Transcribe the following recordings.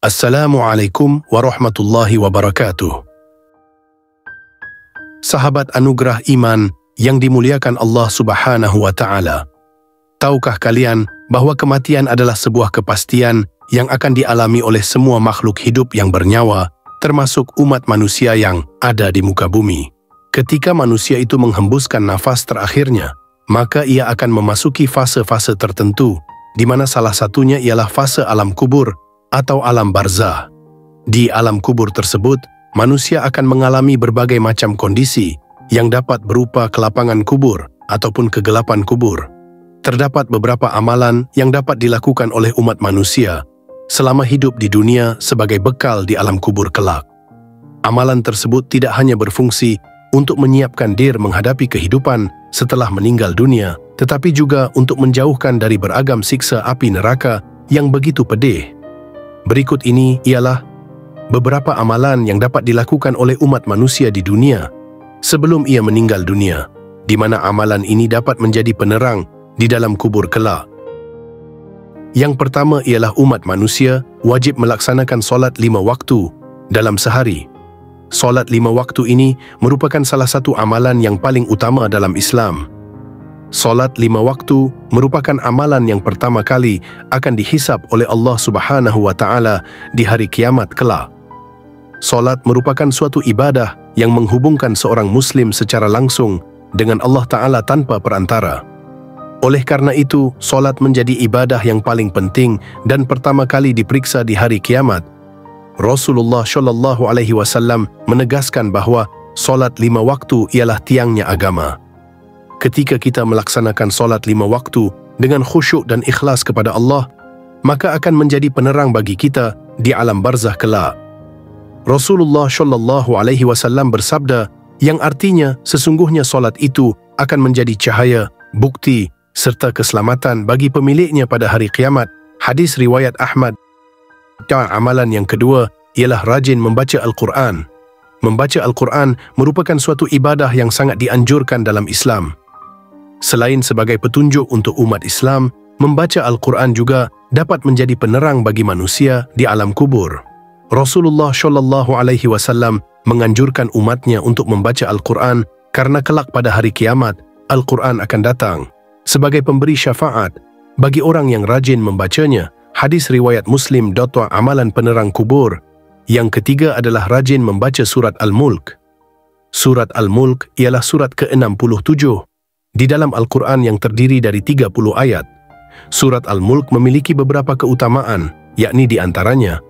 Assalamualaikum warahmatullahi wabarakatuh. Sahabat anugerah iman yang dimuliakan Allah Subhanahu wa Ta'ala. Tahukah kalian bahwa kematian adalah sebuah kepastian yang akan dialami oleh semua makhluk hidup yang bernyawa, termasuk umat manusia yang ada di muka bumi. Ketika manusia itu menghembuskan nafas terakhirnya, maka ia akan memasuki fase-fase tertentu, di mana salah satunya ialah fase alam kubur atau alam barzah. Di alam kubur tersebut, manusia akan mengalami berbagai macam kondisi yang dapat berupa kelapangan kubur ataupun kegelapan kubur. Terdapat beberapa amalan yang dapat dilakukan oleh umat manusia selama hidup di dunia sebagai bekal di alam kubur kelak. Amalan tersebut tidak hanya berfungsi untuk menyiapkan diri menghadapi kehidupan setelah meninggal dunia, tetapi juga untuk menjauhkan dari beragam siksa api neraka yang begitu pedih. Berikut ini ialah beberapa amalan yang dapat dilakukan oleh umat manusia di dunia sebelum ia meninggal dunia, di mana amalan ini dapat menjadi penerang di dalam kubur kelak. Yang pertama ialah umat manusia wajib melaksanakan solat 5 waktu dalam sehari. Solat 5 waktu ini merupakan salah satu amalan yang paling utama dalam Islam. Solat 5 waktu merupakan amalan yang pertama kali akan dihisab oleh Allah Subhanahu wa Ta'ala di hari kiamat kelak. Solat merupakan suatu ibadah yang menghubungkan seorang muslim secara langsung dengan Allah Ta'ala tanpa perantara. Oleh karena itu, solat menjadi ibadah yang paling penting dan pertama kali diperiksa di hari kiamat. Rasulullah Shallallahu Alaihi Wasallam menegaskan bahwa solat 5 waktu ialah tiangnya agama. Ketika kita melaksanakan solat 5 waktu dengan khusyuk dan ikhlas kepada Allah, maka akan menjadi penerang bagi kita di alam barzah kelak. Rasulullah Shallallahu Alaihi Wasallam bersabda, yang artinya sesungguhnya solat itu akan menjadi cahaya, bukti, serta keselamatan bagi pemiliknya pada hari kiamat. Hadis riwayat Ahmad. Amalan yang kedua ialah rajin membaca Al-Quran. Membaca Al-Quran merupakan suatu ibadah yang sangat dianjurkan dalam Islam. Selain sebagai petunjuk untuk umat Islam, membaca Al-Quran juga dapat menjadi penerang bagi manusia di alam kubur. Rasulullah Shallallahu Alaihi Wasallam menganjurkan umatnya untuk membaca Al-Quran karena kelak pada hari kiamat, Al-Quran akan datang sebagai pemberi syafaat bagi orang yang rajin membacanya. Hadis riwayat Muslim. Amalan penerang kubur yang ketiga adalah rajin membaca surat Al-Mulk. Surat Al-Mulk ialah surat ke-67 di dalam Al-Quran yang terdiri dari 30 ayat. Surat Al-Mulk memiliki beberapa keutamaan, yakni di antaranya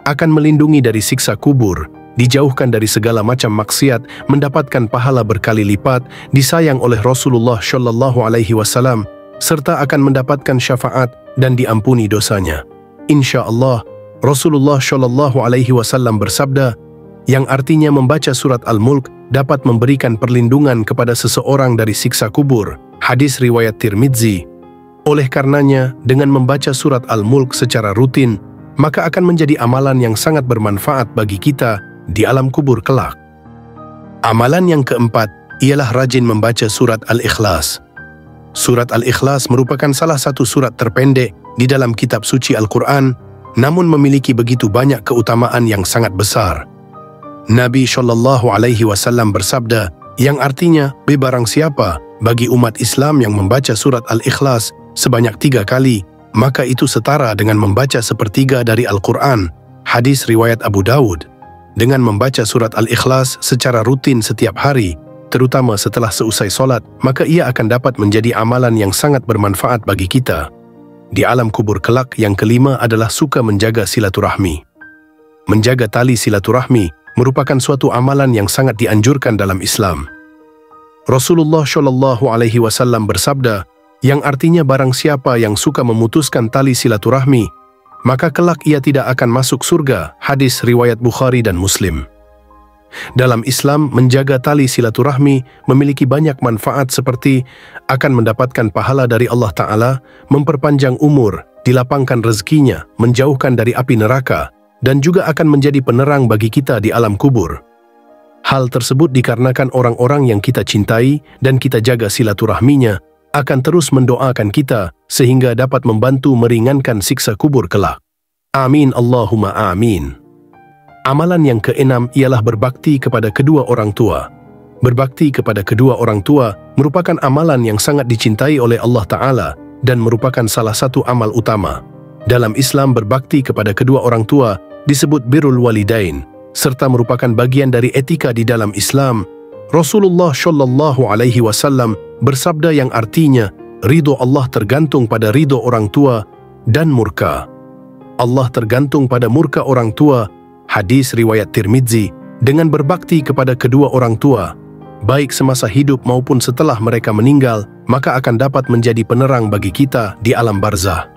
akan melindungi dari siksa kubur, dijauhkan dari segala macam maksiat, mendapatkan pahala berkali lipat, disayang oleh Rasulullah Shallallahu Alaihi Wasallam, serta akan mendapatkan syafaat dan diampuni dosanya. Insya Allah, Rasulullah Shallallahu Alaihi Wasallam bersabda, yang artinya membaca surat Al-Mulk dapat memberikan perlindungan kepada seseorang dari siksa kubur. Hadis riwayat Tirmidzi. Oleh karenanya, dengan membaca surat Al-Mulk secara rutin, maka akan menjadi amalan yang sangat bermanfaat bagi kita di alam kubur kelak. Amalan yang keempat ialah rajin membaca surat Al-Ikhlas. Surat Al-Ikhlas merupakan salah satu surat terpendek di dalam kitab suci Al-Quran, namun memiliki begitu banyak keutamaan yang sangat besar. Nabi Shallallahu Alaihi Wasallam bersabda, yang artinya, barang siapa bagi umat Islam yang membaca surat Al-Ikhlas sebanyak 3 kali, maka itu setara dengan membaca sepertiga dari Al-Quran. Hadis riwayat Abu Dawud. Dengan membaca surat Al-Ikhlas secara rutin setiap hari, terutama setelah seusai solat, maka ia akan dapat menjadi amalan yang sangat bermanfaat bagi kita. Di alam kubur kelak yang kelima adalah suka menjaga silaturahmi. Menjaga tali silaturahmi merupakan suatu amalan yang sangat dianjurkan dalam Islam. Rasulullah Shallallahu Alaihi Wasallam bersabda, yang artinya barang siapa yang suka memutuskan tali silaturahmi, maka kelak ia tidak akan masuk surga. Hadis riwayat Bukhari dan Muslim. Dalam Islam, menjaga tali silaturahmi memiliki banyak manfaat seperti akan mendapatkan pahala dari Allah Ta'ala, memperpanjang umur, dilapangkan rezekinya, menjauhkan dari api neraka, dan juga akan menjadi penerang bagi kita di alam kubur. Hal tersebut dikarenakan orang-orang yang kita cintai dan kita jaga silaturahminya akan terus mendoakan kita sehingga dapat membantu meringankan siksa kubur kelak. Amin Allahumma amin. Amalan yang keenam ialah berbakti kepada kedua orang tua. Berbakti kepada kedua orang tua merupakan amalan yang sangat dicintai oleh Allah Ta'ala dan merupakan salah satu amal utama. Dalam Islam, berbakti kepada kedua orang tua disebut birrul walidain, serta merupakan bagian dari etika di dalam Islam. Rasulullah Shallallahu Alaihi Wasallam bersabda yang artinya, ridho Allah tergantung pada ridho orang tua dan murka Allah tergantung pada murka orang tua. Hadis riwayat Tirmidzi. Dengan berbakti kepada kedua orang tua, baik semasa hidup maupun setelah mereka meninggal, maka akan dapat menjadi penerang bagi kita di alam barzah.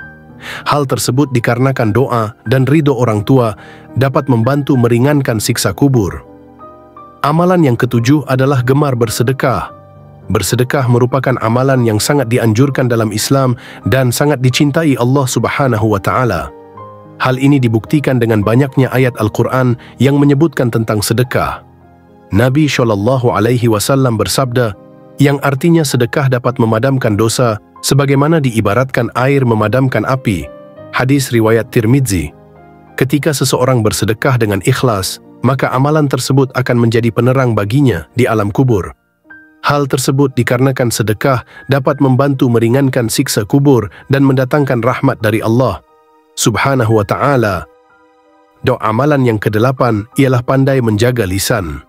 Hal tersebut dikarenakan doa dan ridho orang tua dapat membantu meringankan siksa kubur. Amalan yang ketujuh adalah gemar bersedekah. Bersedekah merupakan amalan yang sangat dianjurkan dalam Islam dan sangat dicintai Allah Subhanahu wa Ta'ala. Hal ini dibuktikan dengan banyaknya ayat Al-Quran yang menyebutkan tentang sedekah. Nabi Shallallahu Alaihi Wasallam bersabda, yang artinya sedekah dapat memadamkan dosa, sebagaimana diibaratkan air memadamkan api. Hadis riwayat Tirmidzi. Ketika seseorang bersedekah dengan ikhlas, maka amalan tersebut akan menjadi penerang baginya di alam kubur. Hal tersebut dikarenakan sedekah dapat membantu meringankan siksa kubur dan mendatangkan rahmat dari Allah Subhanahu wa Ta'ala. Doa amalan yang kedelapan ialah pandai menjaga lisan.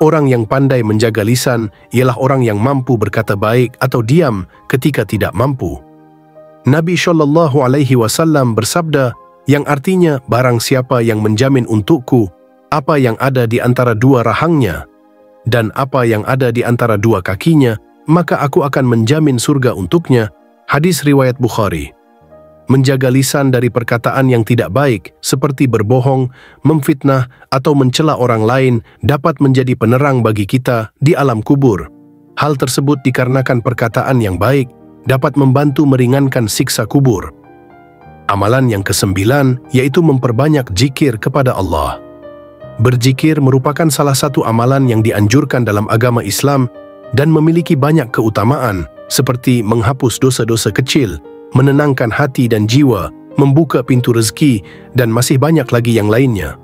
Orang yang pandai menjaga lisan ialah orang yang mampu berkata baik atau diam ketika tidak mampu. Nabi Shallallahu Alaihi Wasallam bersabda, yang artinya barang siapa yang menjamin untukku apa yang ada di antara dua rahangnya dan apa yang ada di antara dua kakinya, maka aku akan menjamin surga untuknya. Hadis riwayat Bukhari. Menjaga lisan dari perkataan yang tidak baik seperti berbohong, memfitnah, atau mencela orang lain dapat menjadi penerang bagi kita di alam kubur. Hal tersebut dikarenakan perkataan yang baik dapat membantu meringankan siksa kubur. Amalan yang kesembilan yaitu memperbanyak zikir kepada Allah. Berzikir merupakan salah satu amalan yang dianjurkan dalam agama Islam dan memiliki banyak keutamaan seperti menghapus dosa-dosa kecil, menenangkan hati dan jiwa, membuka pintu rezeki, dan masih banyak lagi yang lainnya.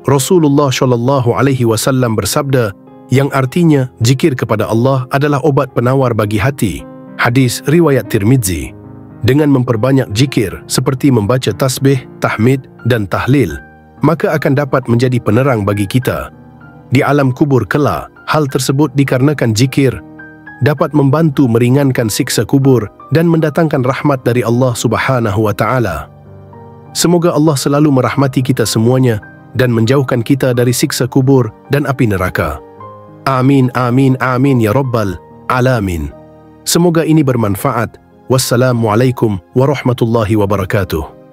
Rasulullah Shallallahu Alaihi Wasallam bersabda, yang artinya zikir kepada Allah adalah obat penawar bagi hati. Hadis riwayat Tirmidzi. Dengan memperbanyak zikir seperti membaca tasbih, tahmid, dan tahlil, maka akan dapat menjadi penerang bagi kita di alam kubur kelak. Hal tersebut dikarenakan zikir dapat membantu meringankan siksa kubur dan mendatangkan rahmat dari Allah Subhanahu wa Ta'ala. Semoga Allah selalu merahmati kita semuanya dan menjauhkan kita dari siksa kubur dan api neraka. Amin, amin, amin ya Rabbal Alamin. Semoga ini bermanfaat. Wassalamualaikum warahmatullahi wabarakatuh.